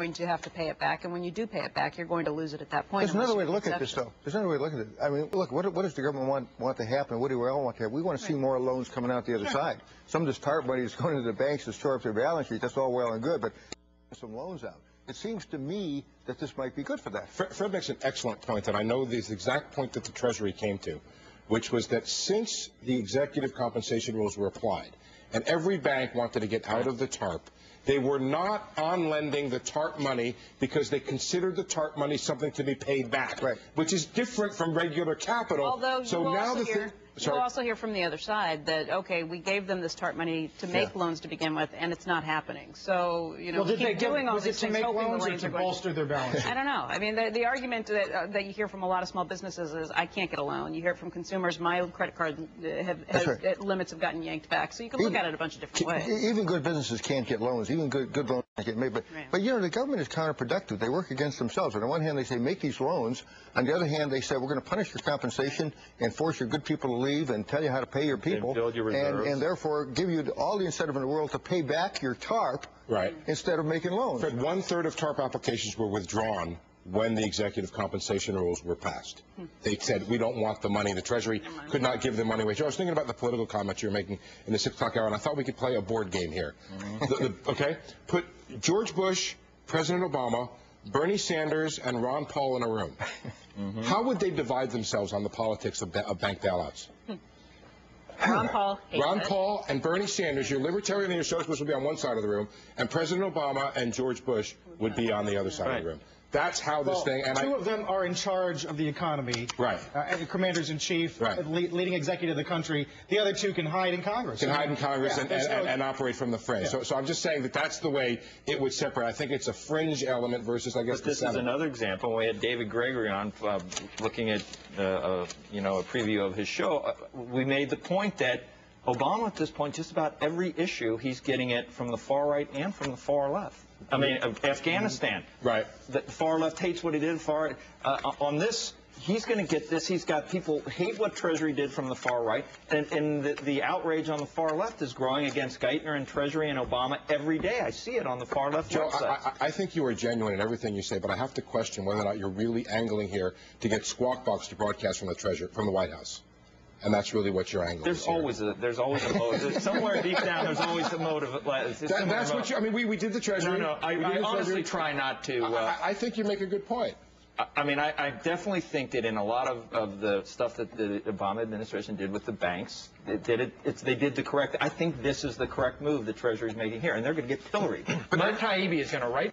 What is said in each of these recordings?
going to have to pay it back, and when you do pay it back, you're going to lose it at that point. There's another way to look at this, though. There's another way to look at it. I mean, look, what does the government want to happen? What do we all want to have? We want to see more loans coming out the other side. Some of this TARP money is going to the banks to shore up their balance sheet. That's all well and good, but some loans out. It seems to me that this might be good for that. Fred makes an excellent point, and I know this exact point that the Treasury came to, which was that since the executive compensation rules were applied, and every bank wanted to get out of the TARP, they were not on-lending the TARP money because they considered the TARP money something to be paid back, which is different from regular capital. Although so now you also hear from the other side that, okay, we gave them this TARP money to make loans to begin with, and it's not happening. So, you know, we keep doing all these things, hoping the loans are going to bolster their balance sheet. I don't know. I mean, the argument that you hear from a lot of small businesses is, I can't get a loan. You hear it from consumers, my credit card limits have gotten yanked back. So you can look at it a bunch of different ways. Even good businesses can't get loans. Even good loans can't get made. But, you know, the government is counterproductive. They work against themselves. On the one hand, they say, make these loans. On the other hand, they say, we're going to punish your compensation and force your good people to leave and tell you how to pay your people, and therefore give you all the incentive in the world to pay back your TARP instead of making loans. Fred, 1/3 of TARP applications were withdrawn when the executive compensation rules were passed. They said, we don't want the money. The Treasury could not give the money away. Joe, I was thinking about the political comments you were making in the 6 o'clock hour, and I thought we could play a board game here. Okay? Put George Bush, President Obama, Bernie Sanders, and Ron Paul in a room. How would they divide themselves on the politics of bank bailouts? Ron Paul and Bernie Sanders, your libertarian and your socialist would be on one side of the room, and President Obama and George Bush would be on the other side of the room. That's how this thing. And two of them are in charge of the economy. And commanders-in-chief, leading executive of the country. The other two can hide in Congress. And operate from the fringe. So I'm just saying that that's the way it would separate. I think it's a fringe element versus, I guess, but this is another example. We had David Gregory on looking at a preview of his show. We made the point that Obama, at this point, just about every issue, he's getting it from the far right and from the far left. I mean, Afghanistan. The far left hates what he did. On this, he's going to get this. He's got people hate what Treasury did from the far right, and the outrage on the far left is growing against Geithner and Treasury and Obama every day. I see it on the far left website. I think you are genuine in everything you say, but I have to question whether or not you're really angling here to get Squawk Box to broadcast from the White House. And that's really what you're angling. There's always a motive. Somewhere deep down, there's always a motive. That's what you. I mean, we did the Treasury. No, I honestly try not to. I think you make a good point. I mean, I definitely think that in a lot of the stuff that the Obama administration did with the banks, they did the correct. I think this is the correct move the Treasury's making here, and they're going to get pilloried. But Mark Taibbi is going to write.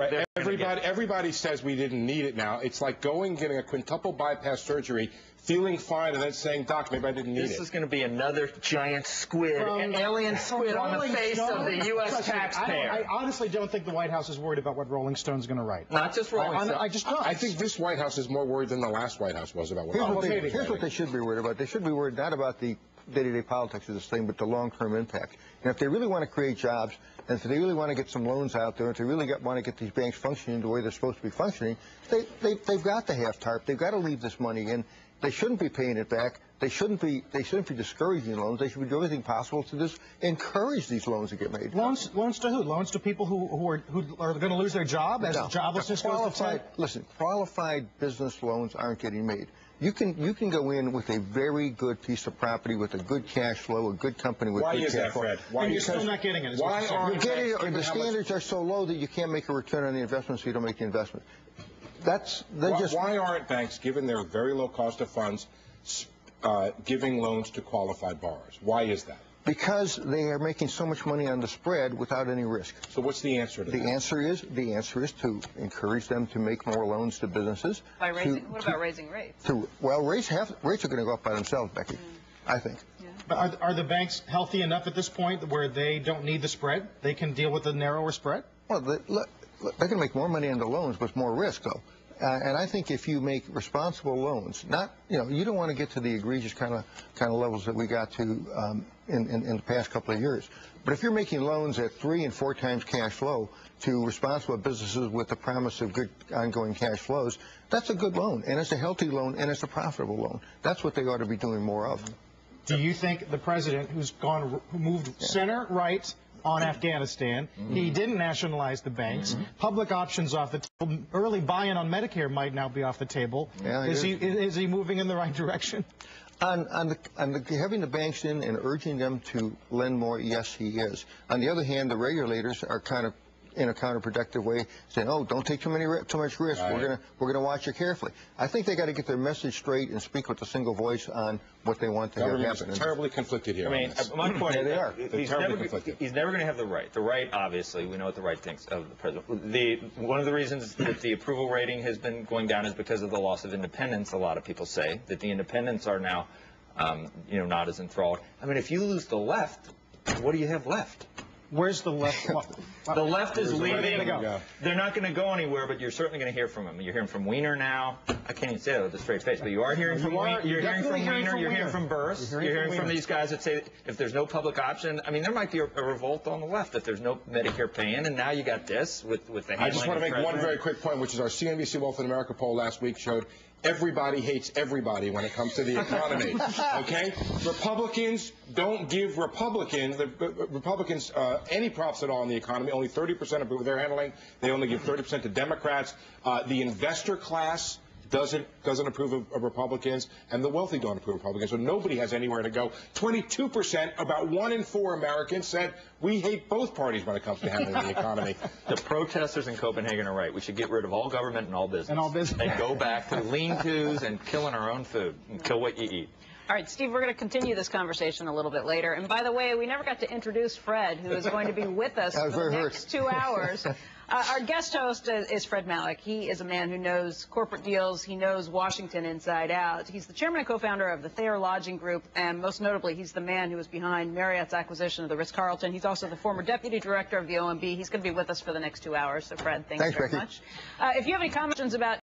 Everybody says we didn't need it now. It's like getting a quintuple bypass surgery, feeling fine, and then saying, Doc, maybe I didn't need it. This is going to be another giant squid, an alien squid on the face of the U.S. taxpayer. I honestly don't think the White House is worried about what Rolling Stone's going to write. Not just Rolling Stone. I think this White House is more worried than the last White House was about what Here's what they should be worried about. They should be worried not about the day-to-day politics of this thing, but the long-term impact. And if they really want to create jobs, and if they really want to get some loans out there, if they really want to get these banks functioning the way they're supposed to be functioning, they've got to have TARP. They've got to leave this money in. They shouldn't be paying it back. They shouldn't be discouraging loans. They should be doing everything possible to just encourage these loans to get made. Loans to who? Loans to people who are going to lose their job as joblessness goes to 10? Listen, qualified business loans aren't getting made. You can go in with a very good piece of property with a good cash flow, a good company with good cash flow. Why you're still not getting it? Why aren't the standards are so low that you can't make a return on the investment, so you don't make the investment. Why aren't banks, given their very low cost of funds, giving loans to qualified borrowers? Why is that? Because they are making so much money on the spread without any risk. So what's the answer to that? The answer is to encourage them to make more loans to businesses. By raising, what about raising rates? Rates are going to go up by themselves, Becky, I think. But are the banks healthy enough at this point where they don't need the spread? They can deal with the narrower spread? Well, they can make more money on the loans with more risk, though. And I think if you make responsible loans, you don't want to get to the egregious kind of levels that we got to in the past couple of years. But if you're making loans at 3 and 4 times cash flow to responsible businesses with the promise of good ongoing cash flows, that's a good loan, and it's a healthy loan, and it's a profitable loan. That's what they ought to be doing more of. Do you think the president, who moved center right on Afghanistan. He didn't nationalize the banks. Public options off the table. Early buy-in on Medicare might now be off the table. Yeah, is he moving in the right direction? On having the banks in and urging them to lend more, yes, he is. On the other hand, the regulators are kind of in a counterproductive way, saying, "Oh, don't take too much risk. Right. We're gonna watch you carefully." I think they got to get their message straight and speak with a single voice on what they want to have Government's happen. terribly conflicted here. I mean, my point Yeah, they are. is, They're he's never going to have the right. The right, obviously, we know what the right thinks of the president. One of the reasons that the approval rating has been going down is because of the loss of independence. A lot of people say that the independents are now, not as enthralled. I mean, if you lose the left, what do you have left? Where's the left? The left is Where are they leaving. gonna go? They're not going to go anywhere, but you're certainly going to hear from them. You're hearing from Weiner now. I can't even say that with a straight face, but you are hearing from Weiner. You're hearing from Weiner. You're hearing from Burse. You're hearing from these guys that say if there's no public option, I mean, there might be a revolt on the left if there's no Medicare pay-in, and now you got this with the. I just want to make one very quick point, which is our CNBC Wealth in America poll last week showed everybody hates everybody when it comes to the economy. Okay? Republicans don't give Republicans any props at all in the economy. Only 30% of what they're handling. They only give 30% to Democrats. The investor class doesn't approve of Republicans, and the wealthy don't approve of Republicans. So nobody has anywhere to go. 22%, about 1 in 4 Americans said we hate both parties when it comes to handling the economy. The protesters in Copenhagen are right. We should get rid of all government and all business. And go back to lean-tos and killing our own food and kill what you eat. All right, Steve, we're going to continue this conversation a little bit later. And by the way, we never got to introduce Fred, who is going to be with us for the next 2 hours. Our guest host is Fred Malek. He is a man who knows corporate deals. He knows Washington inside out. He's the chairman and co-founder of the Thayer Lodging Group, and most notably, he's the man who was behind Marriott's acquisition of the Ritz-Carlton. He's also the former deputy director of the OMB. He's going to be with us for the next 2 hours. So, Fred, thanks very much. If you have any comments about